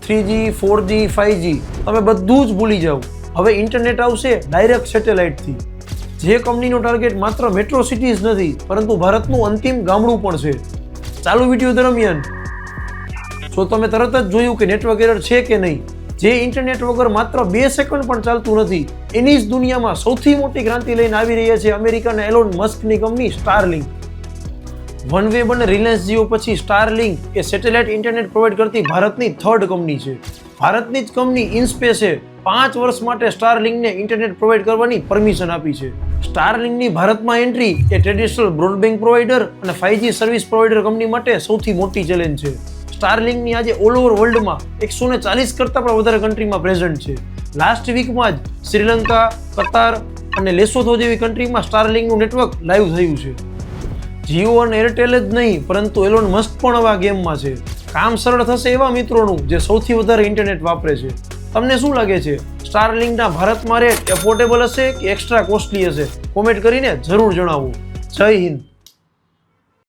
3G 4G 5G તમે બધું જ ભૂલી જાઓ. હવે ઇન્ટરનેટ આવશે ડાયરેક્ટ સેટેલાઇટથી. જે કંપનીનો ટાર્ગેટ માત્ર મેટ્રો સિટીઝ નથી, પરંતુ ભારતનું અંતિમ ગામડું પણ છે. ચાલુ વિડીયો દરમિયાન જો તમે તરત જ જોયું કે નેટવર્ક એરર છે કે નહીં, જે ઇન્ટરનેટ વગર માત્ર 2 સેકન્ડ પણ ચાલતું નથી, એની જ દુનિયામાં સૌથી મોટી ક્રાંતિ લઈને આવી રહ્યા છે અમેરિકાના એલોન મસ્કની કંપની સ્ટારલિંક. વનવેબ અને રિલાયન્સ જીઓ પછી સ્ટારલિંક એ સેટેલાઇટ ઇન્ટરનેટ પ્રોવાઈડ કરતી ભારતની 3rd કંપની છે. ભારતની જ કંપની ઇનસ્પેસે 5 વર્ષ માટે સ્ટારલિંકને ઇન્ટરનેટ પ્રોવાઈડ કરવાની પરમિશન આપી છે. સ્ટારલિંકની ભારતમાં એન્ટ્રી એ ટ્રેડિશનલ બ્રોડબેન્ડ પ્રોવાઈડર અને 5G સર્વિસ પ્રોવાઈડર કંપની માટે સૌથી મોટી ચેલેન્જ છે. સ્ટારલિંકની આજે ઓલ ઓવર વર્લ્ડમાં 140 કરતાં પણ વધારે કન્ટ્રીમાં પ્રેઝન્ટ છે. લાસ્ટ વીકમાં જ શ્રીલંકા, કતાર અને લેસોથો જેવી કન્ટ્રીમાં સ્ટારલિંકનું નેટવર્ક લાઈવ થયું છે. જીઓ અને એરટેલ જ નહીં, પરંતુ એલોન મસ્ક પણ આવા ગેમમાં છે. કામ સરળ થશે એવા મિત્રોનું જે સૌથી વધારે ઇન્ટરનેટ વાપરે છે. તમને શું લાગે છે, સ્ટારલિંકના ભારતમાં રેટ એફોર્ડેબલ હશે કે એક્સ્ટ્રા કોસ્ટલી હશે? કોમેન્ટ કરીને જરૂર જણાવો. જય હિન્દ.